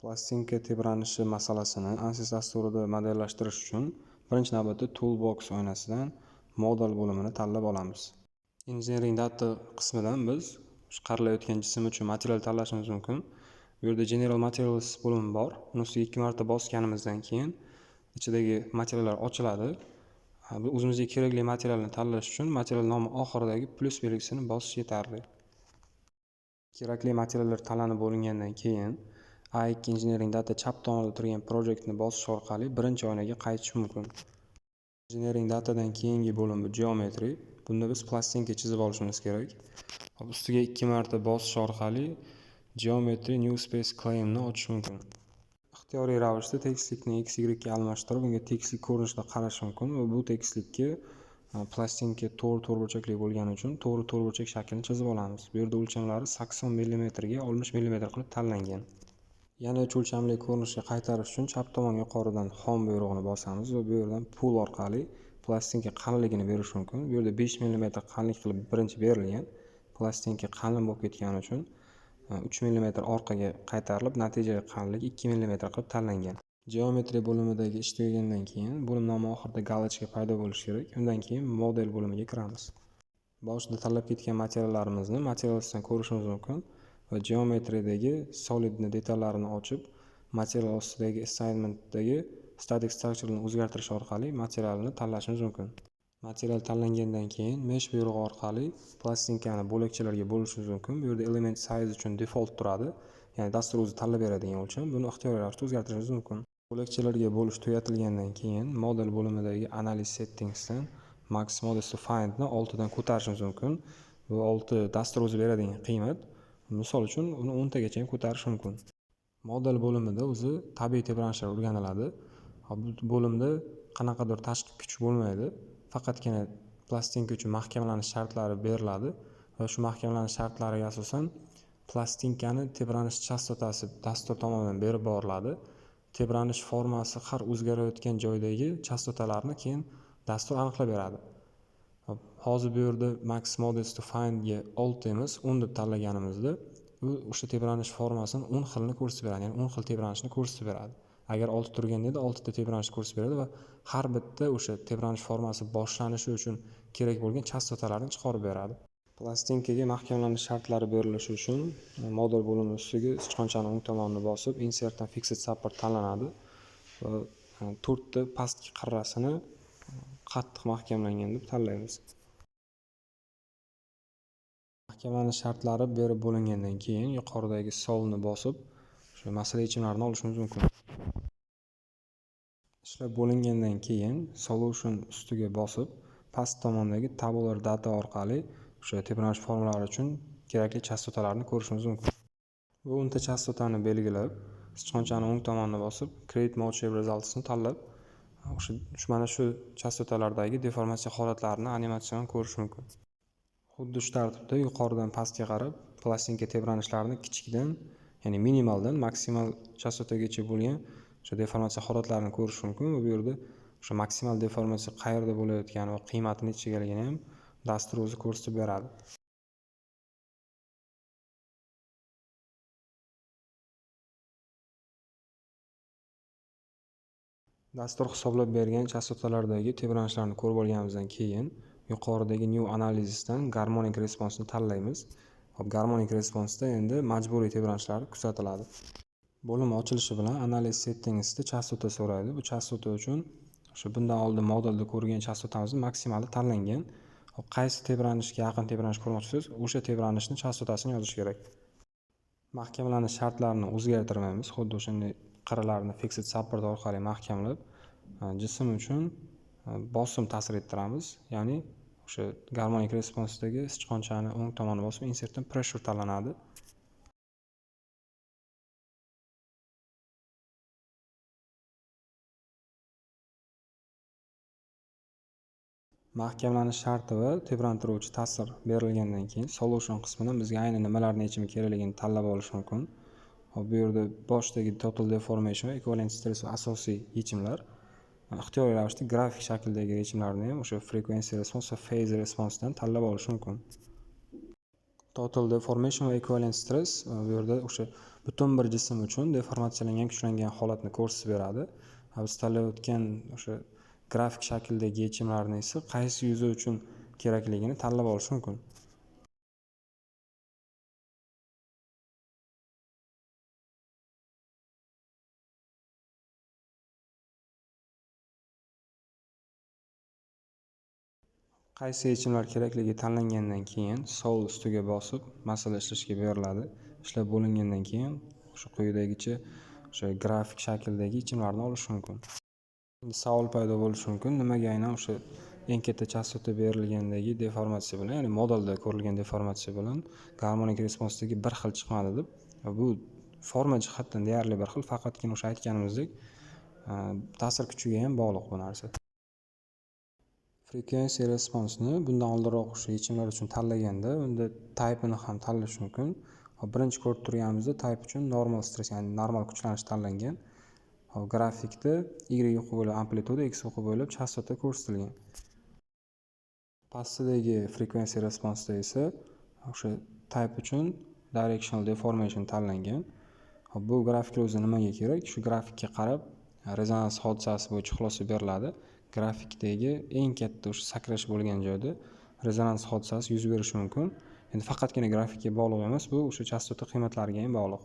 Plastinka tebranishi masalasini ANSYS dasturida modellashtirish uchun birinchi navbatda Toolbox oynasidan model bo'limini tanlab olamiz. Engineering data qismidan biz chiqarilayotgan jism uchun material tanlashimiz mumkin. Bu yerda General Materials bo'limi bor. Uni ustiga 2 marta bosganimizdan keyin ichidagi materiallar ochiladi. O'zimizga kerakli materialni tanlash uchun material nomi oxiridagi plus belgisini bosish yetarli. Kerakli materiallar tanlanib bo'lingandan keyin A2 Engineering Data chap tomonida turgan Projectni bosish orqali birinchi oynaga qaytish mumkin. Engineering Datadan keyingi bo'lim bu Geometry. Bunda biz plastinka chizib olishimiz kerak. Ustiga 2 marta bosish orqali Geometry New Space Claim ni ochish mumkin. Ixtiyoriy ravishda tekislikni x, y ga almashtirib, unga tekislik ko'rinishida qarash mumkin va bu tekislikka plastinka to'g'ri burchakli bo'lgani uchun to'g'ri burchak shaklini chizib olamiz. Bu yerda o'lchamlari 80 mm ga 60 mm qilib tanlangan. Yana o'lchamli ko'rinishga qaytarish uchun chap tomon yuqoridan Home buyrug'ini bosamiz va bu yerdan Pull orqali plastinka qalinligini berish mumkin. Bu yerda 5 mm qalinlik qilib birinchi berilgan. Plastinka qalin bo'lib ketgani uchun 3 mm orqaga qaytarilib, natijaviy qalinlik 2 mm qilib tanlangan. Geometry bo'limidagi ish tugagandan keyin bo'lim nomi oxirida galochka paydo bo'lishi kerak. Undan keyin model bo'limiga kiramiz. Boshida tanlab ketgan materiallarimizni materialsdan ko'rishimiz mumkin va Geometry'dagi solidni detallarini ochib, material ostidagi assignmentdagi static structure'ni o'zgartirish orqali materialni tanlashimiz mumkin. Material tanlangandan keyin Mesh buyrug'i orqali plastinkani bo'lakchalarga bo'lishimiz mumkin. Bu yerda element size uchun default turadi, ya'ni dastur o'zi tanlab beradigan o'lcham. Buni ixtiyoriy ravishda o'zgartirishimiz mumkin. Bo'lakchalarga bo'lish tugatilgandan keyin model bo'limidagi Analyze Settings'dan Max Models to Find ni 6 dan ko'tarishimiz mumkin. Bu 6 dastur o'zi beradigan qiymat. Misol uchun uni 10 tagacha ham ko'tarish mumkin. Model bo'limida o'zi tabiiy tebranishlar o'rganiladi. Bu bo'limda qanaqadir tashqi kuch bo'lmaydi. Faqatgina plastinka uchun mahkamlanish shartlari beriladi va shu mahkamlanish shartlariga asosan plastinkani tebranish chastotasi dastur tomonidan berib boriladi. Tebranish formasi har o'zgarayotgan joydagi chastotalarni keyin dastur aniqlab beradi. Hozir bu yerda Max Models to Find ga 6 emas, 10 deb tanlaganimizda u o'sha tebranish formasini 10 xilni ko'rsatib beradi, ya'ni 10 xil tebranishni ko'rsatib beradi. Agar 6 turganda edi 6 ta tebranishni ko'rsatib beradi va har bitta o'sha tebranish formasi boshlanishi uchun kerak bo'lgan chastotalarni chiqarib beradi. Plastinkaga mahkamlanish shartlari berilishi uchun model bo'limi ustiga sichqonchaning o'ng tomonini bosib Insert dan Fixed Support tanlanadi va 4 ta pastki qirrasini qattiq mahkamlangan deb tanlaymiz. Mahkamlanish shartlari berib bo'lingandan keyin yuqoridagi Solve ni bosib o'sha masala yechimlarini olishimiz mumkin. Ishlab bo'lingandan keyin Solution ustiga bosib past tomondagi Tabular Data orqali o'sha tebranish formalari uchun kerakli chastotalarni ko'rishimiz mumkin. Bu 10 ta chastotani belgilab, sichqonchaning o'ng tomonini bosib Create Mode Shape Results ni tanlab, mana shu chastotalardagi deformatsiya holatlarini animatsion ko'rish mumkin. Xuddi shu tartibda yuqoridan pastga qarab plastinka tebranishlarini kichikdan, ya'ni minimaldan maksimal chastotagacha bo'lgan o'sha deformatsiya holatlarini ko'rish mumkin. Va bu yerda o'sha maksimal deformatsiya qayerda bo'layotgani va qiymati nechaligini ham dastur o'zi ko'rsatib beradi. Dastur hisoblab bergan chastotalardagi tebranishlarni ko'rib olganimizdan keyin yuqoridagi New Analysisdan Harmonic Response ni tanlaymiz. Harmonic Response'da endi majburiy tebranishlar kuzatiladi. Bo'lim ochilishi bilan Analyze Settings'da chastota so'raydi. Bu chastota uchun o'sha bundan oldin modelda ko'rgan chastotamizni maksimali tanlangan. Qaysi tebranishga yaqin tebranish ko'rmoqchisiz, o'sha tebranishni chastotasini yozish kerak. Mahkamlanish shartlarini o'zgartirmaymiz. Xuddi o'shanday qirralarni Fixed Support orqali mahkamlab, jism uchun bosim ta'sir ettiramiz. Ya'ni o'sha Harmonic Response'dagi sichqonchani o'ng tomoni bosib Insert dan Pressure tanlanadi. Mahkamlanish sharti va tebrantiruvchi ta'sir berilgandan keyin Solution qismidan bizga aynan nimalarni yechimi kerakligini tanlab olish mumkin. Bu yerda boshdagi Total Deformation va Equivalent Stress va asosiy yechimlar. Ixtiyoriy ravishda grafik shakldagi yechimlarni ham o'sha Frequency Response va Phase Response dan tanlab olish mumkin. Total Deformation va Equivalent Stress bu yerda o'sha butun bir jism uchun deformatsiyalangan kuchlangan holatni ko'rsatib beradi. Biz tanlayotgan o'sha grafik shakldagi yechimlarni esa qaysi yuza uchun kerakligini tanlab olish mumkin. Qaysi yechimlar kerakligi tanlangandan keyin Solve ustiga bosib masala ishlashga beriladi. Ishlab bo'lingandan keyin o'sha quyidagicha o'sha grafik shakldagi yechimlarni olish mumkin. Endi savol paydo bo'lishi mumkin, nimaga aynan o'sha eng katta chastota berilgandagi deformatsiya bilan, ya'ni modelda ko'rilgan deformatsiya bilan garmonik responsdagi bir xil chiqmadi deb. Bu forma jihatdan deyarli bir xil, faqatgina o'sha aytganimizdek ta'sir kuchiga ham bog'liq bu narsa. Frequency responsni bundan oldinroq o'sha yechimlar uchun tanlaganda unda type'ini ham tanlash mumkin. Birinchi ko'rib turganimizda type uchun normal stress, ya'ni normal kuchlanish tanlangan. Grafikda y o'qi bo'ylab amplituda, x o'qi bo'ylab chastota ko'rsatilgan. Pastdagi frequency responsda esa o'sha type uchun directional deformation tanlangan. Bu grafiklar o'zi nimaga kerak? Shu grafikka qarab rezonans hodisasi bo'yicha xulosa beriladi. Grafikdagi eng katta o'sha sakrash bo'lgan joyda rezonans hodisasi yuz berishi mumkin. Endi faqatgina grafikka bog'liq emas, bu o'sha chastota qiymatlariga ham bog'liq.